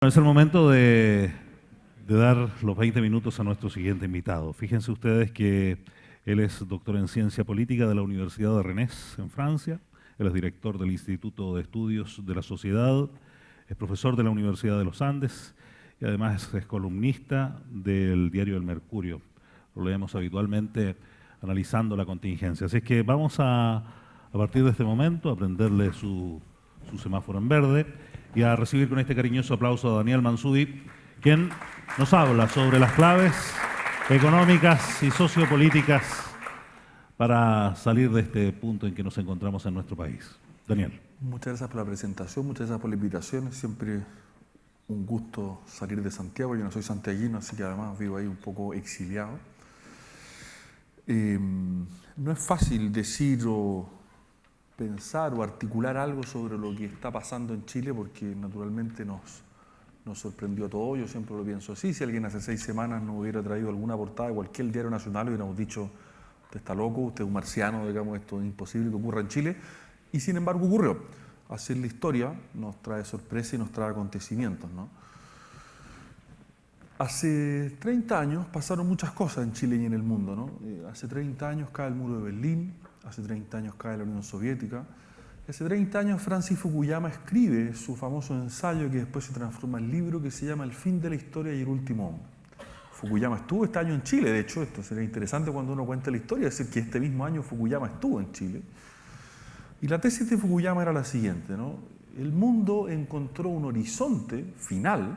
Es el momento de dar los 20 minutos a nuestro siguiente invitado. Fíjense ustedes que él es doctor en Ciencia Política de la Universidad de Rennes, en Francia. Él es director del Instituto de Estudios de la Sociedad, es profesor de la Universidad de los Andes y además es columnista del diario El Mercurio. Lo leemos habitualmente analizando la contingencia. Así es que vamos a partir de este momento, a prenderle su semáforo en verde y a recibir con este cariñoso aplauso a Daniel Mansubi, quien nos habla sobre las claves económicas y sociopolíticas para salir de este punto en que nos encontramos en nuestro país. Daniel. Muchas gracias por la presentación, muchas gracias por la invitación. Es siempre un gusto salir de Santiago. Yo no soy santiaguino, así que además vivo ahí un poco exiliado. No es fácil decir o pensar o articular algo sobre lo que está pasando en Chile porque naturalmente nos sorprendió a todos. Yo siempre lo pienso así. Si alguien hace 6 semanas nos hubiera traído alguna portada de cualquier diario nacional, hubiéramos dicho: usted está loco, usted es un marciano, digamos, esto es imposible que ocurra en Chile. Y sin embargo ocurrió. Así es la historia, nos trae sorpresa y nos trae acontecimientos, ¿no? Hace 30 años pasaron muchas cosas en Chile y en el mundo, ¿no? Hace 30 años cae el muro de Berlín, hace 30 años cae la Unión Soviética, hace 30 años Francis Fukuyama escribe su famoso ensayo que después se transforma en libro que se llama El fin de la historia y el último hombre. Fukuyama estuvo este año en Chile, de hecho, esto sería interesante cuando uno cuenta la historia, es decir, que este mismo año Fukuyama estuvo en Chile. Y la tesis de Fukuyama era la siguiente, ¿no? El mundo encontró un horizonte final,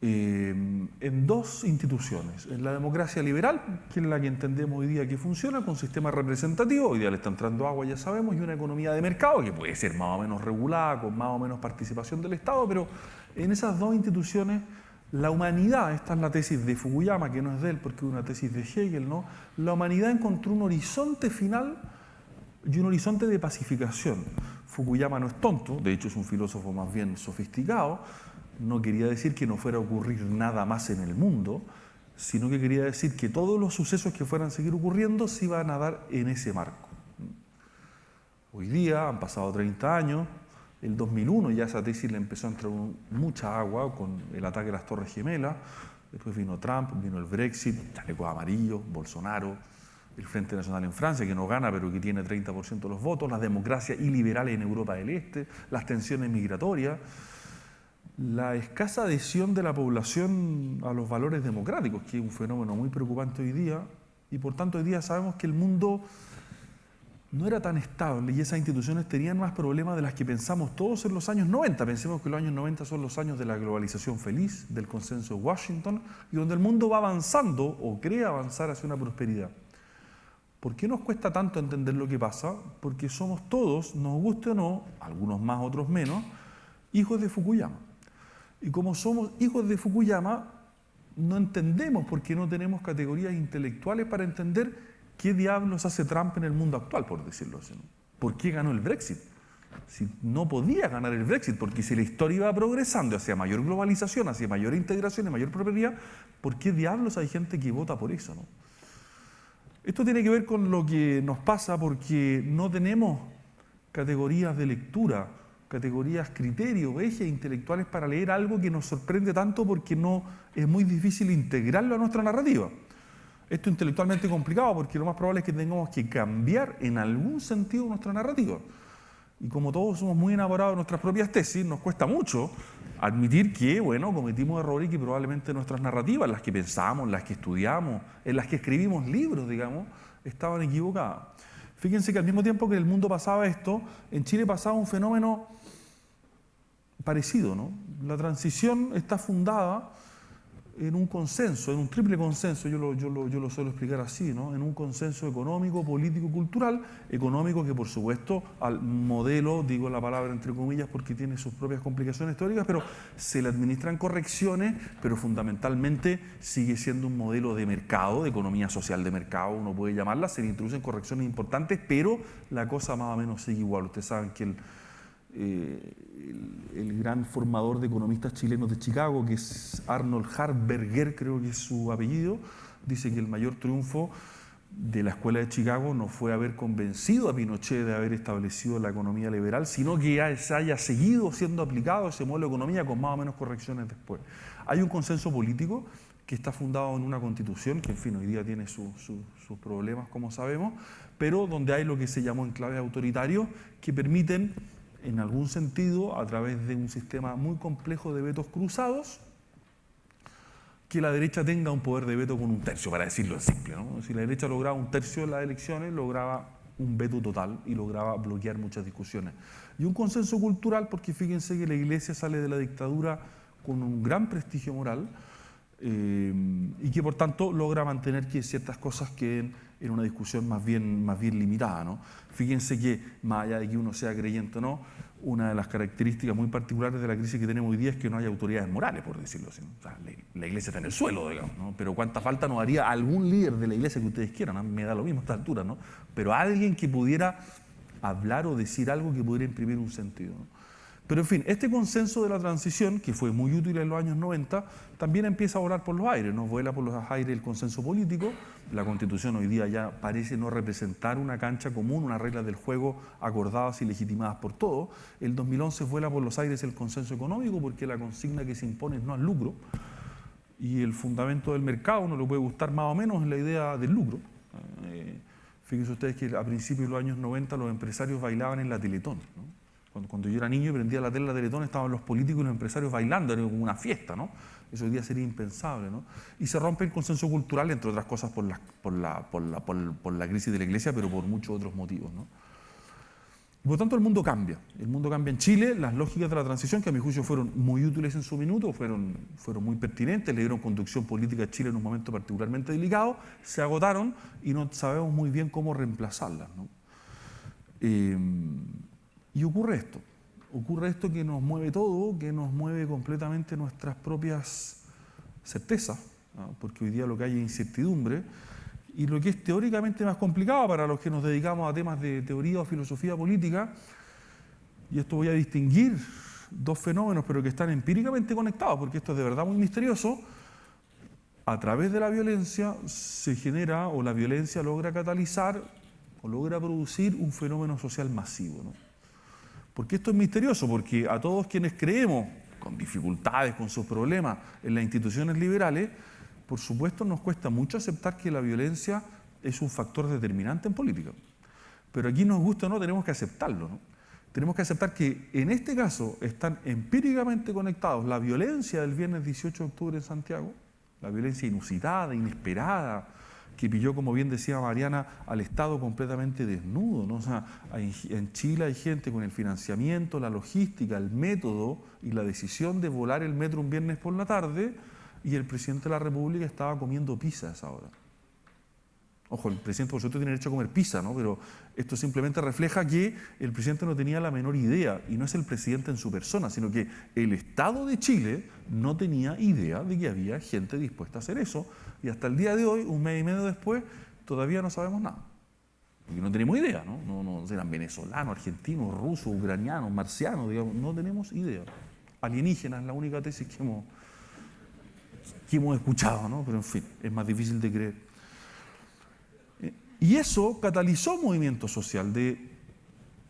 en 2 instituciones. En la democracia liberal, que es la que entendemos hoy día que funciona, con sistema representativo, hoy día le está entrando agua, ya sabemos, y una economía de mercado, que puede ser más o menos regulada, con más o menos participación del Estado, pero en esas 2 instituciones, la humanidad, esta es la tesis de Fukuyama, que no es de él, porque es una tesis de Hegel, ¿no? La humanidad encontró un horizonte final y un horizonte de pacificación. Fukuyama no es tonto, de hecho es un filósofo más bien sofisticado. No quería decir que no fuera a ocurrir nada más en el mundo, sino que quería decir que todos los sucesos que fueran a seguir ocurriendo se iban a dar en ese marco. Hoy día han pasado 30 años, el 2001 ya esa tesis le empezó a entrar mucha agua con el ataque a las Torres Gemelas, después vino Trump, vino el Brexit, chalecos amarillos, Bolsonaro, el Frente Nacional en Francia, que no gana pero que tiene 30% de los votos, las democracias iliberales en Europa del Este, las tensiones migratorias, la escasa adhesión de la población a los valores democráticos, que es un fenómeno muy preocupante hoy día, y por tanto hoy día sabemos que el mundo no era tan estable y esas instituciones tenían más problemas de las que pensamos todos en los años 90. Pensemos que los años 90 son los años de la globalización feliz, del consenso de Washington, y donde el mundo va avanzando o cree avanzar hacia una prosperidad. ¿Por qué nos cuesta tanto entender lo que pasa? Porque somos todos, nos guste o no, algunos más, otros menos, hijos de Fukuyama. Y como somos hijos de Fukuyama, no entendemos porque no tenemos categorías intelectuales para entender qué diablos hace Trump en el mundo actual, por decirlo así. ¿Por qué ganó el Brexit? Si no podía ganar el Brexit, porque si la historia iba progresando hacia mayor globalización, hacia mayor integración y mayor prosperidad, ¿por qué diablos hay gente que vota por eso, no? Esto tiene que ver con lo que nos pasa porque no tenemos categorías de lectura, categorías, criterios, ejes intelectuales para leer algo que nos sorprende tanto porque no es muy difícil integrarlo a nuestra narrativa. Esto es intelectualmente complicado porque lo más probable es que tengamos que cambiar en algún sentido nuestra narrativa. Y como todos somos muy enamorados de nuestras propias tesis, nos cuesta mucho admitir que, bueno, cometimos errores y que probablemente nuestras narrativas, las que pensamos, las que estudiamos, en las que escribimos libros, digamos, estaban equivocadas. Fíjense que al mismo tiempo que en el mundo pasaba esto, en Chile pasaba un fenómeno parecido, ¿no? La transición está fundada en un consenso, en un triple consenso, yo lo suelo explicar así, ¿no? En un consenso económico, político, cultural, económico que por supuesto al modelo, digo la palabra entre comillas porque tiene sus propias complicaciones teóricas, pero se le administran correcciones, pero fundamentalmente sigue siendo un modelo de mercado, de economía social de mercado, uno puede llamarla, se le introducen correcciones importantes, pero la cosa más o menos sigue igual. Ustedes saben que el gran formador de economistas chilenos de Chicago, que es Arnold Harberger, creo que es su apellido, dice que el mayor triunfo de la Escuela de Chicago no fue haber convencido a Pinochet de haber establecido la economía liberal, sino que haya seguido siendo aplicado ese modelo de economía con más o menos correcciones después. Hay un consenso político que está fundado en una constitución, que en fin, hoy día tiene sus problemas, como sabemos, pero donde hay lo que se llamó enclaves autoritarios que permiten, en algún sentido, a través de un sistema muy complejo de vetos cruzados, que la derecha tenga un poder de veto con un tercio, para decirlo en simple, ¿no? Si la derecha lograba un tercio de las elecciones, lograba un veto total y lograba bloquear muchas discusiones. Y un consenso cultural, porque fíjense que la Iglesia sale de la dictadura con un gran prestigio moral, y que por tanto logra mantener que ciertas cosas queden en una discusión más bien limitada, ¿no? Fíjense que, más allá de que uno sea creyente o no, una de las características muy particulares de la crisis que tenemos hoy día es que no hay autoridades morales, por decirlo así, ¿no? O sea, la Iglesia está en el suelo, digamos, ¿no? Pero cuánta falta nos haría algún líder de la Iglesia que ustedes quieran, ¿no? Me da lo mismo a esta altura, ¿no? Pero alguien que pudiera hablar o decir algo que pudiera imprimir un sentido, ¿no? Pero en fin, este consenso de la transición, que fue muy útil en los años 90, también empieza a volar por los aires, ¿no? Vuela por los aires el consenso político. La Constitución hoy día ya parece no representar una cancha común, unas reglas del juego acordadas y legitimadas por todos. El 2011 vuela por los aires el consenso económico, porque la consigna que se impone es no al lucro. Y el fundamento del mercado, uno le puede gustar más o menos, es la idea del lucro. Fíjense ustedes que a principios de los años 90 los empresarios bailaban en la Teletón, ¿no? Cuando yo era niño y prendía la tele de la Teletón, estaban los políticos y los empresarios bailando, era como una fiesta, ¿no? Eso hoy día sería impensable, ¿no? Y se rompe el consenso cultural, entre otras cosas por la crisis de la Iglesia, pero por muchos otros motivos, ¿no? Y por tanto el mundo cambia en Chile. Las lógicas de la transición, que a mi juicio fueron muy útiles en su minuto, fueron muy pertinentes, le dieron conducción política a Chile en un momento particularmente delicado, se agotaron y no sabemos muy bien cómo reemplazarlas, ¿no? Y ocurre esto que nos mueve todo, que nos mueve completamente nuestras propias certezas, ¿no? Porque hoy día lo que hay es incertidumbre, y lo que es teóricamente más complicado para los que nos dedicamos a temas de teoría o filosofía política, y esto voy a distinguir dos fenómenos, pero que están empíricamente conectados, porque esto es de verdad muy misterioso. A través de la violencia se genera, o la violencia logra catalizar, o logra producir un fenómeno social masivo, ¿no? ¿Por qué esto es misterioso? Porque a todos quienes creemos, con dificultades, con sus problemas, en las instituciones liberales, por supuesto nos cuesta mucho aceptar que la violencia es un factor determinante en política. Pero aquí, nos gusta o no, tenemos que aceptarlo, ¿no? Tenemos que aceptar que en este caso están empíricamente conectados la violencia del viernes 18 de octubre en Santiago, la violencia inusitada, inesperada, que pilló, como bien decía Mariana, al Estado completamente desnudo, ¿no? O sea, en Chile hay gente con el financiamiento, la logística, el método y la decisión de volar el metro un viernes por la tarde, y el presidente de la República estaba comiendo pizza a esa hora. Ojo, el presidente por supuesto tiene derecho a comer pizza, ¿no? Pero esto simplemente refleja que el presidente no tenía la menor idea, y no es el presidente en su persona, sino que el Estado de Chile no tenía idea de que había gente dispuesta a hacer eso, y hasta el día de hoy, un mes y medio después, todavía no sabemos nada. Porque no tenemos idea, ¿no? No eran venezolanos, argentinos, rusos, ucranianos, marcianos, digamos, no tenemos idea. Alienígenas es la única tesis que hemos escuchado, ¿no? Pero en fin, es más difícil de creer. Y eso catalizó un movimiento social de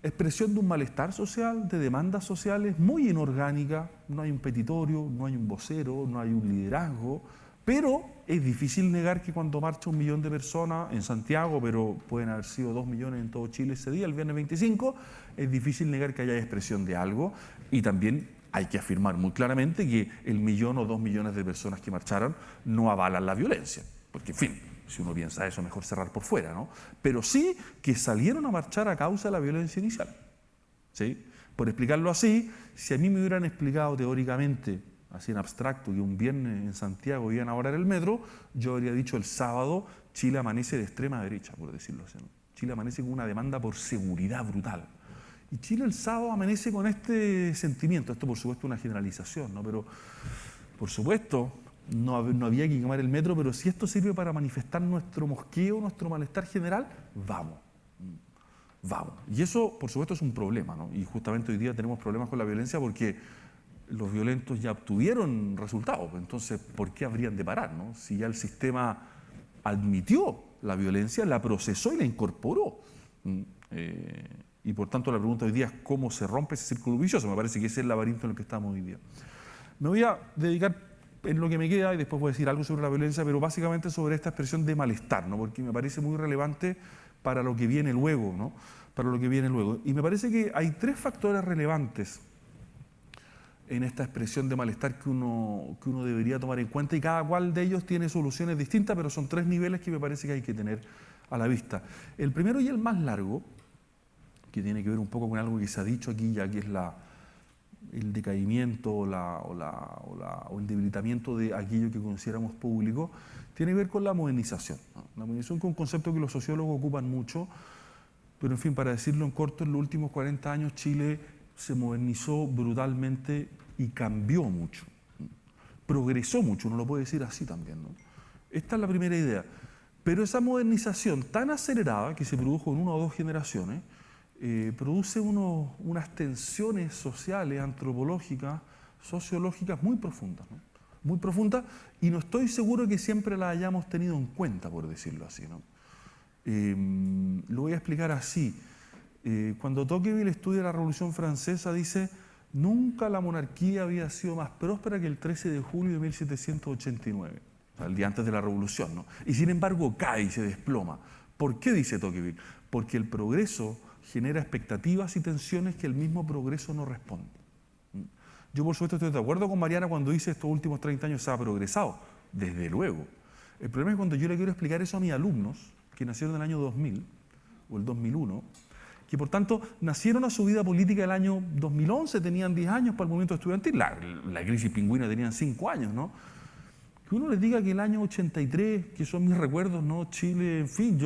expresión de un malestar social, de demandas sociales muy inorgánicas. No hay un petitorio, no hay un vocero, no hay un liderazgo, pero es difícil negar que cuando marcha 1 millón de personas en Santiago, pero pueden haber sido 2 millones en todo Chile ese día, el viernes 25, es difícil negar que haya expresión de algo, y también hay que afirmar muy claramente que el 1 millón o 2 millones de personas que marcharon no avalan la violencia, porque en fin, si uno piensa eso, mejor cerrar por fuera, ¿no? Pero sí que salieron a marchar a causa de la violencia inicial, ¿sí? Por explicarlo así, si a mí me hubieran explicado teóricamente, así en abstracto, que un viernes en Santiago iban a volar el metro, yo habría dicho el sábado Chile amanece de extrema derecha, por decirlo así, ¿no? Chile amanece con una demanda por seguridad brutal. Y Chile el sábado amanece con este sentimiento. Esto por supuesto es una generalización, ¿no? Pero por supuesto no había que quemar el metro, pero si esto sirve para manifestar nuestro mosqueo, nuestro malestar general, vamos. Y eso por supuesto es un problema, ¿no? Y justamente hoy día tenemos problemas con la violencia porque los violentos ya obtuvieron resultados. Entonces, ¿por qué habrían de parar, no? Si ya el sistema admitió la violencia, la procesó y la incorporó. Y por tanto la pregunta hoy día es cómo se rompe ese círculo vicioso. Me parece que ese es el laberinto en el que estamos hoy día. Me voy a dedicar en lo que me queda, y después voy a decir algo sobre la violencia, pero básicamente sobre esta expresión de malestar, ¿no? Porque me parece muy relevante para lo que viene luego, ¿no? Para lo que viene luego. Y me parece que hay tres factores relevantes en esta expresión de malestar que uno debería tomar en cuenta, y cada cual de ellos tiene soluciones distintas, pero son tres niveles que me parece que hay que tener a la vista. El primero y el más largo, que tiene que ver un poco con algo que se ha dicho aquí ya, que es el decaimiento o el debilitamiento de aquello que consideramos público, tiene que ver con la modernización, ¿no? La modernización, que es un concepto que los sociólogos ocupan mucho, pero en fin, para decirlo en corto, en los últimos 40 años Chile se modernizó brutalmente y cambió mucho, progresó mucho, uno lo puede decir así también, ¿no? Esta es la primera idea. Pero esa modernización tan acelerada que se produjo en una o dos generaciones, produce unas tensiones sociales, antropológicas, sociológicas muy profundas, ¿no? Muy profundas, y no estoy seguro que siempre las hayamos tenido en cuenta, por decirlo así, ¿no? Lo voy a explicar así. Cuando Tocqueville estudia la Revolución Francesa, dice: nunca la monarquía había sido más próspera que el 13 de julio de 1789, o sea, el día antes de la Revolución, ¿no? Y sin embargo cae y se desploma. ¿Por qué, dice Tocqueville? Porque el progreso genera expectativas y tensiones que el mismo progreso no responde. Yo, por supuesto, estoy de acuerdo con Mariana cuando dice estos últimos 30 años se ha progresado, desde luego. El problema es cuando yo le quiero explicar eso a mis alumnos, que nacieron en el año 2000 o el 2001, que por tanto nacieron a su vida política el año 2011, tenían 10 años para el movimiento estudiantil, la crisis pingüina tenían 5 años, ¿no? Que uno les diga que el año 83, que son mis recuerdos, ¿no? Chile, en fin,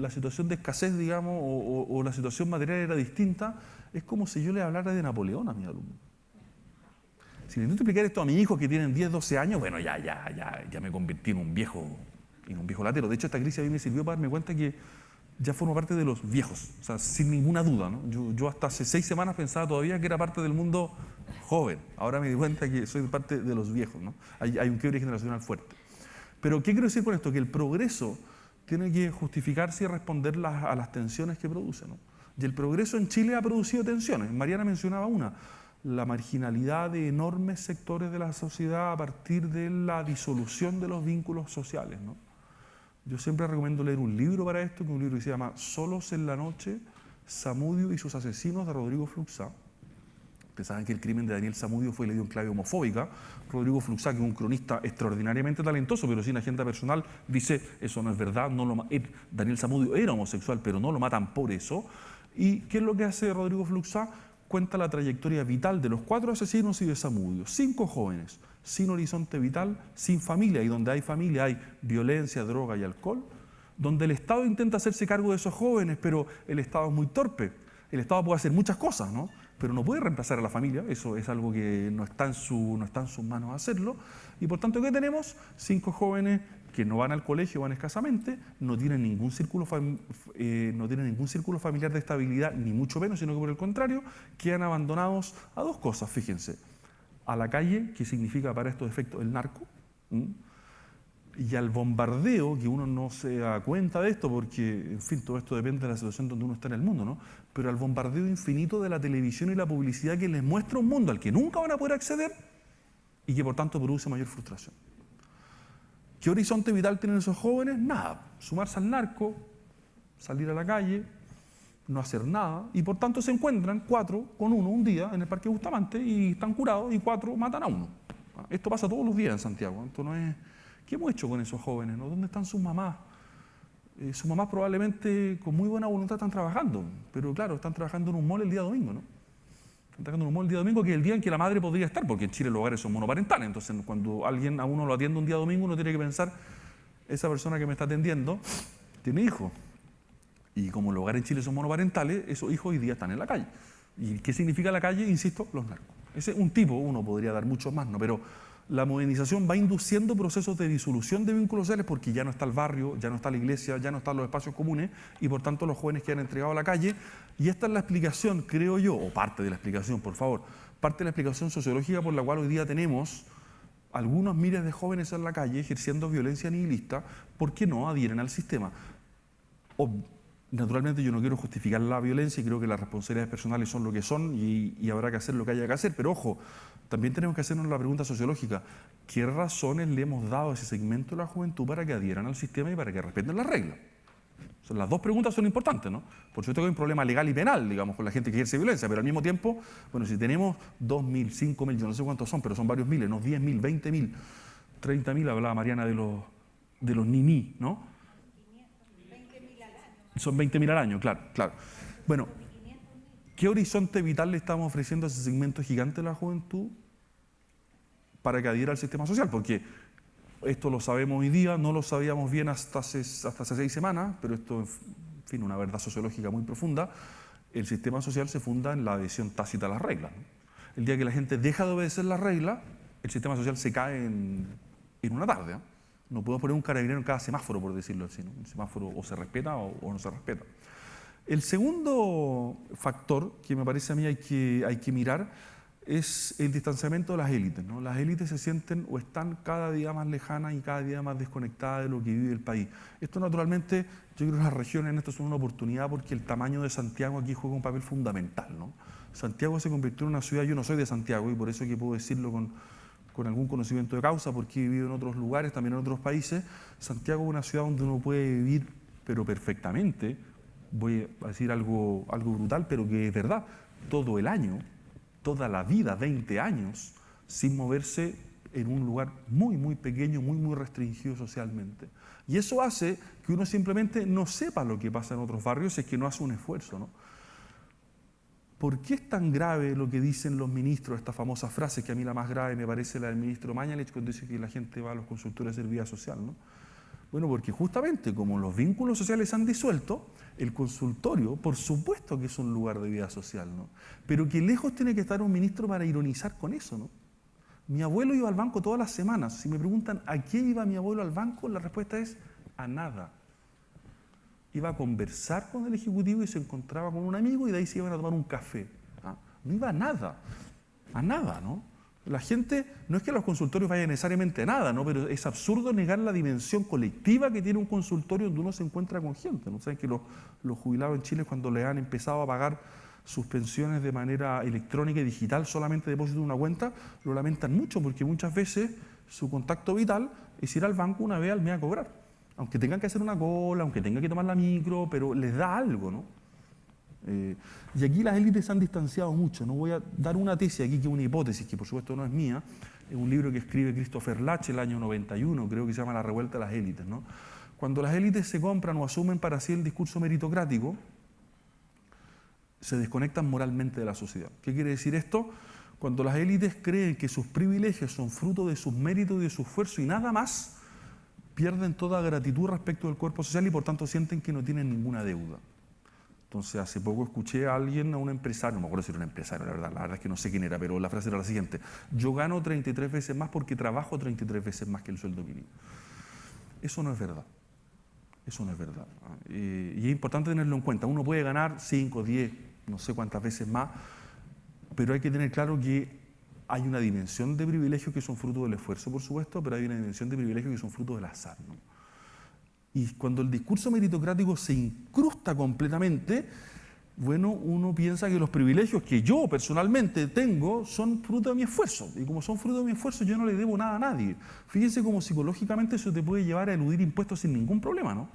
la situación de escasez, digamos, o la situación material era distinta, es como si yo le hablara de Napoleón a mis alumnos. Si le intento explicar esto a mis hijos que tienen 10, 12 años, bueno, ya me convertí en un viejo latero. De hecho, esta crisis a mí me sirvió para darme cuenta que ya formo parte de los viejos, o sea, sin ninguna duda, ¿no? Yo hasta hace 6 semanas pensaba todavía que era parte del mundo joven. Ahora me di cuenta que soy parte de los viejos, ¿no? Hay un quiebre generacional fuerte. Pero, ¿qué quiero decir con esto? Que el progreso tiene que justificarse y responder a las tensiones que produce, ¿no? Y el progreso en Chile ha producido tensiones. Mariana mencionaba una: la marginalidad de enormes sectores de la sociedad a partir de la disolución de los vínculos sociales, ¿no? Yo siempre recomiendo leer un libro para esto, que es un libro que se llama Solos en la noche, Zamudio y sus asesinos, de Rodrigo Fluxá. Ustedes saben que el crimen de Daniel Zamudio fue leído en clave homofóbica. Rodrigo Fluxá, que es un cronista extraordinariamente talentoso, pero sin agenda personal, dice: eso no es verdad, Daniel Zamudio era homosexual, pero no lo matan por eso. ¿Y qué es lo que hace Rodrigo Fluxá? Cuenta la trayectoria vital de los 4 asesinos y de Zamudio. 5 jóvenes, sin horizonte vital, sin familia, y donde hay familia hay violencia, droga y alcohol, donde el Estado intenta hacerse cargo de esos jóvenes, pero el Estado es muy torpe. El Estado puede hacer muchas cosas, ¿no? Pero no puede reemplazar a la familia, eso es algo que no está en sus manos hacerlo, y por tanto, ¿qué tenemos? 5 jóvenes que no van al colegio, van escasamente, no tienen ningún círculo familiar de estabilidad, ni mucho menos, sino que por el contrario, quedan abandonados a 2 cosas, fíjense: a la calle, que significa para estos efectos el narco, y al bombardeo, que uno no se da cuenta de esto porque, en fin, todo esto depende de la situación donde uno está en el mundo, ¿no? Pero al bombardeo infinito de la televisión y la publicidad, que les muestra un mundo al que nunca van a poder acceder y que por tanto produce mayor frustración. ¿Qué horizonte vital tienen esos jóvenes? Nada. Sumarse al narco, salir a la calle, no hacer nada, y por tanto se encuentran 4 con 1 un día en el Parque Bustamante y están curados, y 4 matan a 1. Esto pasa todos los días en Santiago. Esto no es... ¿Qué hemos hecho con esos jóvenes, no? ¿Dónde están sus mamás? Sus mamás probablemente con muy buena voluntad están trabajando, pero claro, están trabajando en un mall el día domingo, ¿no? Están trabajando en un mall el día domingo, que es el día en que la madre podría estar, porque en Chile los hogares son monoparentales. Entonces, cuando alguien a uno lo atiende un día domingo, uno tiene que pensar: esa persona que me está atendiendo tiene hijos. Y como los hogares en Chile son monoparentales, esos hijos hoy día están en la calle. ¿Y qué significa la calle? Insisto, los narcos. Ese es un tipo, uno podría dar muchos más, ¿no? Pero la modernización va induciendo procesos de disolución de vínculos sociales, porque ya no está el barrio, ya no está la iglesia, ya no están los espacios comunes, y por tanto los jóvenes quedan entregados a la calle. Y esta es la explicación, creo yo, o parte de la explicación, por favor, parte de la explicación sociológica por la cual hoy día tenemos algunos miles de jóvenes en la calle ejerciendo violencia nihilista porque no adhieren al sistema. Naturalmente yo no quiero justificar la violencia y creo que las responsabilidades personales son lo que son y habrá que hacer lo que haya que hacer, pero ojo, también tenemos que hacernos la pregunta sociológica: ¿qué razones le hemos dado a ese segmento de la juventud para que adhieran al sistema y para que respeten las reglas? Las dos preguntas son importantes, ¿no? Por supuesto que hay un problema legal y penal, digamos, con la gente que ejerce violencia, pero al mismo tiempo, bueno, si tenemos 2.000, 5.000, yo no sé cuántos son, pero son varios miles, ¿no? 10.000, 20.000, 30.000, hablaba Mariana de los niní, ¿no? Son 20.000 al año, claro, claro. Bueno, ¿qué horizonte vital le estamos ofreciendo a ese segmento gigante de la juventud para que adhiera al sistema social? Porque esto lo sabemos hoy día, no lo sabíamos bien hasta hace 6 semanas, pero esto, en fin, una verdad sociológica muy profunda. El sistema social se funda en la adhesión tácita a las reglas, ¿no? El día que la gente deja de obedecer las reglas, el sistema social se cae en una tarde, ¿no? No podemos poner un carabinero en cada semáforo, por decirlo así, ¿no? El semáforo o se respeta o no se respeta. El segundo factor que me parece a mí hay que mirar es el distanciamiento de las élites, ¿no? Las élites se sienten o están cada día más lejanas y cada día más desconectadas de lo que vive el país. Esto naturalmente, yo creo que las regiones en esto son una oportunidad porque el tamaño de Santiago aquí juega un papel fundamental, ¿no? Santiago se convirtió en una ciudad, yo no soy de Santiago y por eso que puedo decirlo con algún conocimiento de causa, porque he vivido en otros lugares, también en otros países. Santiago es una ciudad donde uno puede vivir, pero perfectamente, voy a decir algo brutal, pero que es verdad, todo el año, toda la vida, 20 años, sin moverse en un lugar muy, muy pequeño, muy, muy restringido socialmente. Y eso hace que uno simplemente no sepa lo que pasa en otros barrios, es que no hace un esfuerzo, ¿no? ¿Por qué es tan grave lo que dicen los ministros, esta famosa frase, que a mí la más grave me parece la del ministro Mañalich, cuando dice que la gente va a los consultorios de vida social, ¿no? Bueno, porque justamente como los vínculos sociales se han disuelto, el consultorio, por supuesto que es un lugar de vida social, ¿no? Pero que lejos tiene que estar un ministro para ironizar con eso, ¿no? Mi abuelo iba al banco todas las semanas. Si me preguntan a qué iba mi abuelo al banco, la respuesta es a nada. Iba a conversar con el ejecutivo y se encontraba con un amigo y de ahí se iban a tomar un café. ¿Ah? No iba a nada, ¿no? La gente, no es que los consultorios vayan necesariamente a nada, ¿no? Pero es absurdo negar la dimensión colectiva que tiene un consultorio donde uno se encuentra con gente, ¿no? Saben que los jubilados en Chile, cuando le han empezado a pagar sus pensiones de manera electrónica y digital, solamente depósito de una cuenta, lo lamentan mucho porque muchas veces su contacto vital es ir al banco una vez al mes a cobrar. Aunque tengan que hacer una cola, aunque tengan que tomar la micro, pero les da algo, ¿no? Y aquí las élites se han distanciado mucho. No voy a dar una tesis aquí, que es una hipótesis, que por supuesto no es mía. Es un libro que escribe Christopher Lach el año 91, creo que se llama La revuelta de las élites, ¿no? Cuando las élites se compran o asumen para sí el discurso meritocrático, se desconectan moralmente de la sociedad. ¿Qué quiere decir esto? Cuando las élites creen que sus privilegios son fruto de sus méritos y de su esfuerzo y nada más, pierden toda gratitud respecto del cuerpo social y por tanto sienten que no tienen ninguna deuda. Entonces, hace poco escuché a alguien, a un empresario, no me acuerdo si era un empresario, la verdad es que no sé quién era, pero la frase era la siguiente: yo gano 33 veces más porque trabajo 33 veces más que el sueldo mínimo. Eso no es verdad. Eso no es verdad. Y es importante tenerlo en cuenta. Uno puede ganar 5, 10, no sé cuántas veces más, pero hay que tener claro que hay una dimensión de privilegios que son fruto del esfuerzo, por supuesto, pero hay una dimensión de privilegios que son fruto del azar, ¿no? Y cuando el discurso meritocrático se incrusta completamente, bueno, uno piensa que los privilegios que yo personalmente tengo son fruto de mi esfuerzo. Y como son fruto de mi esfuerzo, yo no le debo nada a nadie. Fíjense cómo psicológicamente eso te puede llevar a eludir impuestos sin ningún problema, ¿no?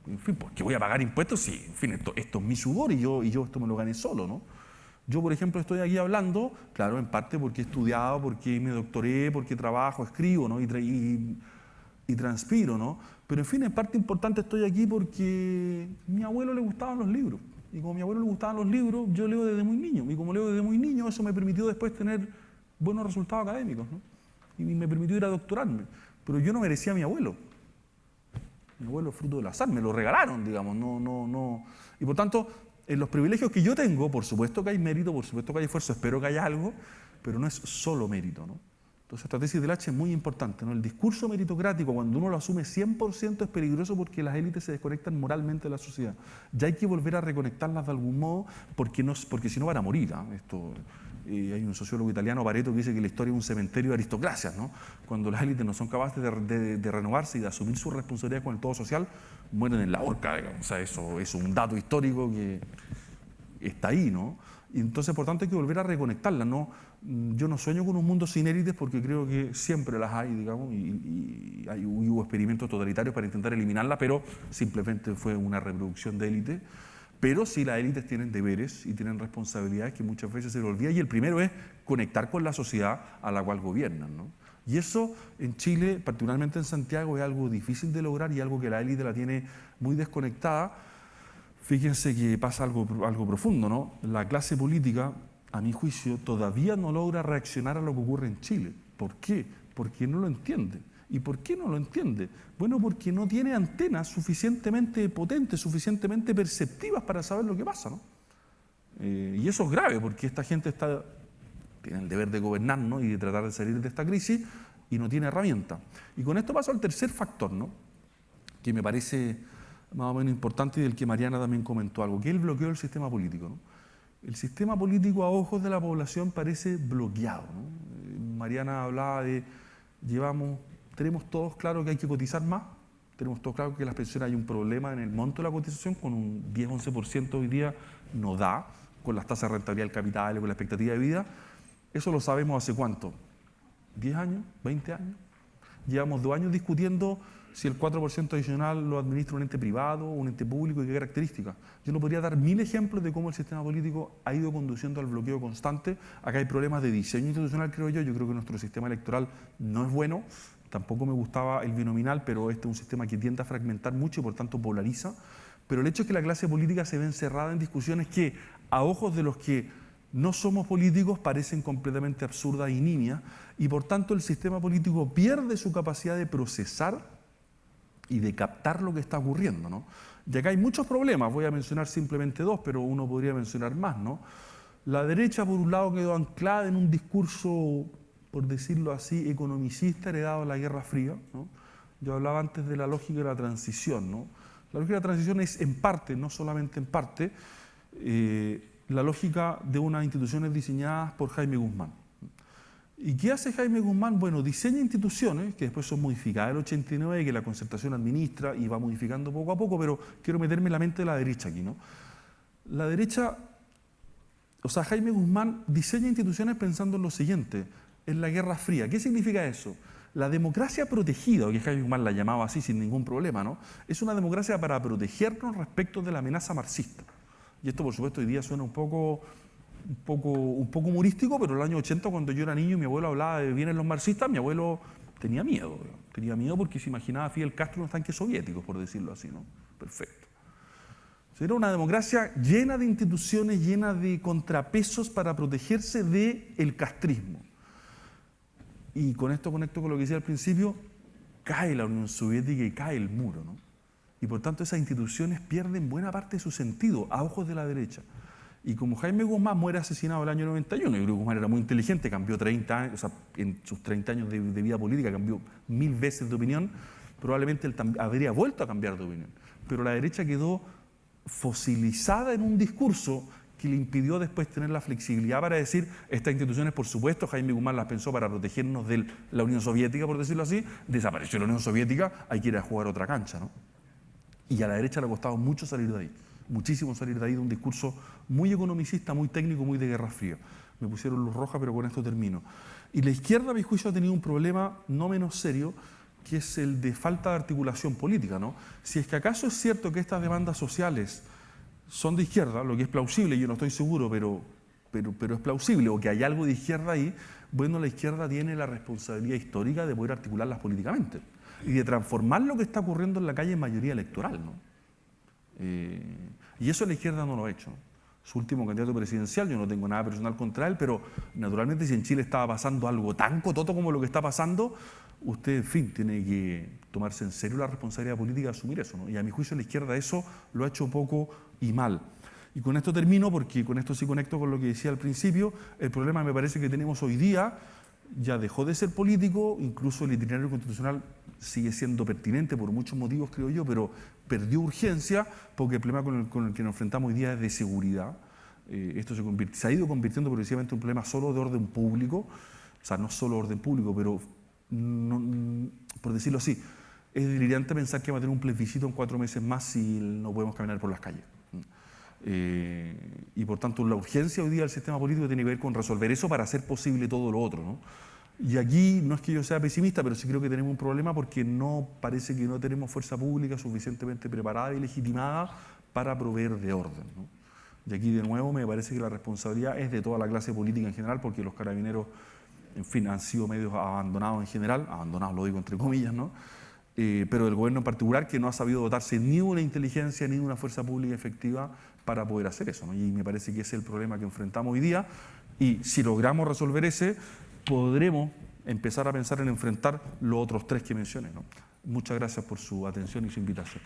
En fin, ¿por qué voy a pagar impuestos? Sí, en fin, esto es mi sudor y yo esto me lo gané solo, ¿no? Yo, por ejemplo, estoy aquí hablando, claro, en parte porque he estudiado, porque me doctoré, porque trabajo, escribo, ¿no? Y transpiro, ¿no? Pero en fin, en parte importante estoy aquí porque a mi abuelo le gustaban los libros. Y como a mi abuelo le gustaban los libros, yo leo desde muy niño. Y como leo desde muy niño, eso me permitió después tener buenos resultados académicos, ¿no? Y me permitió ir a doctorarme. Pero yo no merecía a mi abuelo. Mi abuelo es fruto del azar, me lo regalaron, digamos. No. Y por tanto, en los privilegios que yo tengo, por supuesto que hay mérito, por supuesto que hay esfuerzo, espero que haya algo, pero no es solo mérito, ¿no? Entonces, esta tesis de Lach es muy importante, ¿no? El discurso meritocrático, cuando uno lo asume 100%, es peligroso porque las élites se desconectan moralmente de la sociedad. Ya hay que volver a reconectarlas de algún modo porque si no van a morir, ¿eh? hay un sociólogo italiano, Pareto, que dice que la historia es un cementerio de aristocracias, ¿no? Cuando las élites no son capaces de renovarse y de asumir su responsabilidad con el todo social, mueren en la horca, digamos. O sea, eso es un dato histórico que está ahí, ¿no? Y entonces, por tanto, hay que volver a reconectarla, ¿no? Yo no sueño con un mundo sin élites porque creo que siempre las hay, digamos, y hubo experimentos totalitarios para intentar eliminarlas, pero simplemente fue una reproducción de élites. Pero sí, las élites tienen deberes y tienen responsabilidades que muchas veces se les olvida, y el primero es conectar con la sociedad a la cual gobiernan, ¿no? Y eso en Chile, particularmente en Santiago, es algo difícil de lograr y algo que la élite la tiene muy desconectada. Fíjense que pasa algo profundo, ¿no? La clase política, a mi juicio, todavía no logra reaccionar a lo que ocurre en Chile. ¿Por qué? Porque no lo entiende. ¿Y por qué no lo entiende? Bueno, porque no tiene antenas suficientemente potentes, suficientemente perceptivas para saber lo que pasa, ¿no? Y eso es grave, porque esta gente tiene el deber de gobernar, ¿no? Y de tratar de salir de esta crisis, y no tiene herramientas. Y con esto paso al tercer factor, ¿no? Que me parece más o menos importante y del que Mariana también comentó algo, que es el bloqueo del sistema político, ¿no? El sistema político a ojos de la población parece bloqueado, ¿no? Mariana hablaba de, tenemos todos claro que hay que cotizar más, tenemos todos claro que las pensiones hay un problema en el monto de la cotización, con un 10-11% hoy día no da, con las tasas de rentabilidad del capital, con la expectativa de vida. Eso lo sabemos hace ¿cuánto? ¿10 años? ¿20 años? Llevamos 2 años discutiendo si el 4% adicional lo administra un ente privado, un ente público y qué características. Yo no podría dar 1000 ejemplos de cómo el sistema político ha ido conduciendo al bloqueo constante. Acá hay problemas de diseño institucional, creo yo. Yo creo que nuestro sistema electoral no es bueno. Tampoco me gustaba el binominal, pero este es un sistema que tiende a fragmentar mucho y por tanto polariza. Pero el hecho es que la clase política se ve encerrada en discusiones que, a ojos de los que no somos políticos, parecen completamente absurdas y nimias, y por tanto el sistema político pierde su capacidad de procesar y de captar lo que está ocurriendo, ¿no? Y acá hay muchos problemas, voy a mencionar simplemente 2, pero uno podría mencionar más, ¿no? La derecha, por un lado, quedó anclada en un discurso, por decirlo así, economicista heredado de la Guerra Fría, ¿no? Yo hablaba antes de la lógica de la transición, ¿no? La lógica de la transición es en parte, no solamente en parte, la lógica de unas instituciones diseñadas por Jaime Guzmán. ¿Y qué hace Jaime Guzmán? Bueno, diseña instituciones que después son modificadas en el 89, que la Concertación administra y va modificando poco a poco, pero quiero meterme en la mente de la derecha aquí, ¿no? La derecha, o sea, Jaime Guzmán diseña instituciones pensando en lo siguiente, en la Guerra Fría. ¿Qué significa eso? La democracia protegida, o que Jaime Guzmán la llamaba así sin ningún problema, ¿no? Es una democracia para protegernos respecto de la amenaza marxista. Y esto, por supuesto, hoy día suena un poco humorístico, pero en el año 80, cuando yo era niño y mi abuelo hablaba de vienen los marxistas, mi abuelo tenía miedo. Tenía miedo porque se imaginaba a Fidel Castro en los tanques soviéticos, por decirlo así, ¿no? Perfecto. Era una democracia llena de instituciones, llena de contrapesos para protegerse del castrismo. Y con esto conecto con lo que decía al principio, cae la Unión Soviética y cae el muro, ¿no? Y por tanto esas instituciones pierden buena parte de su sentido a ojos de la derecha. Y como Jaime Guzmán muere asesinado en el año 91, yo creo que Guzmán era muy inteligente, cambió 30 años, o sea, en sus 30 años de vida política cambió 1000 veces de opinión, probablemente él habría vuelto a cambiar de opinión. Pero la derecha quedó fosilizada en un discurso que le impidió después tener la flexibilidad para decir, estas instituciones, por supuesto, Jaime Guzmán las pensó para protegernos de la Unión Soviética, por decirlo así, desapareció la Unión Soviética, hay que ir a jugar otra cancha, ¿no? Y a la derecha le ha costado mucho salir de ahí. Muchísimo salir de ahí, de un discurso muy economicista, muy técnico, muy de Guerra Fría. Me pusieron luz roja, pero con esto termino. Y la izquierda, a mi juicio, ha tenido un problema no menos serio, que es el de falta de articulación política, ¿no? Si es que acaso es cierto que estas demandas sociales son de izquierda, lo que es plausible, yo no estoy seguro, pero es plausible, o que hay algo de izquierda ahí, bueno, la izquierda tiene la responsabilidad histórica de poder articularlas políticamente y de transformar lo que está ocurriendo en la calle en mayoría electoral, ¿no? Y eso la izquierda no lo ha hecho. Su último candidato presidencial, yo no tengo nada personal contra él, pero naturalmente si en Chile estaba pasando algo tan cototo como lo que está pasando, usted, en fin, tiene que tomarse en serio la responsabilidad política de asumir eso, ¿no? Y a mi juicio la izquierda eso lo ha hecho poco y mal. Y con esto termino, porque con esto sí conecto con lo que decía al principio. El problema me parece que tenemos hoy día ya dejó de ser político, incluso el itinerario constitucional sigue siendo pertinente por muchos motivos, creo yo, pero perdió urgencia porque el problema con el que nos enfrentamos hoy día es de seguridad. Esto se ha ido convirtiendo progresivamente en un problema solo de orden público, o sea, no solo orden público, pero, por decirlo así, es delirante pensar que va a tener un plebiscito en 4 meses más si no podemos caminar por las calles. Y por tanto, la urgencia hoy día del sistema político tiene que ver con resolver eso para hacer posible todo lo otro, ¿no? Y aquí no es que yo sea pesimista, pero sí creo que tenemos un problema porque parece que no tenemos fuerza pública suficientemente preparada y legitimada para proveer de orden, ¿no? Y aquí de nuevo me parece que la responsabilidad es de toda la clase política en general, porque los carabineros, en fin, han sido medios abandonados en general, abandonados lo digo entre comillas, ¿no? Pero del gobierno en particular, que no ha sabido dotarse ni de una inteligencia ni de una fuerza pública efectiva para poder hacer eso, ¿no? Y me parece que ese es el problema que enfrentamos hoy día, y si logramos resolver ese, podremos empezar a pensar en enfrentar los otros 3 que mencioné, ¿no? Muchas gracias por su atención y su invitación.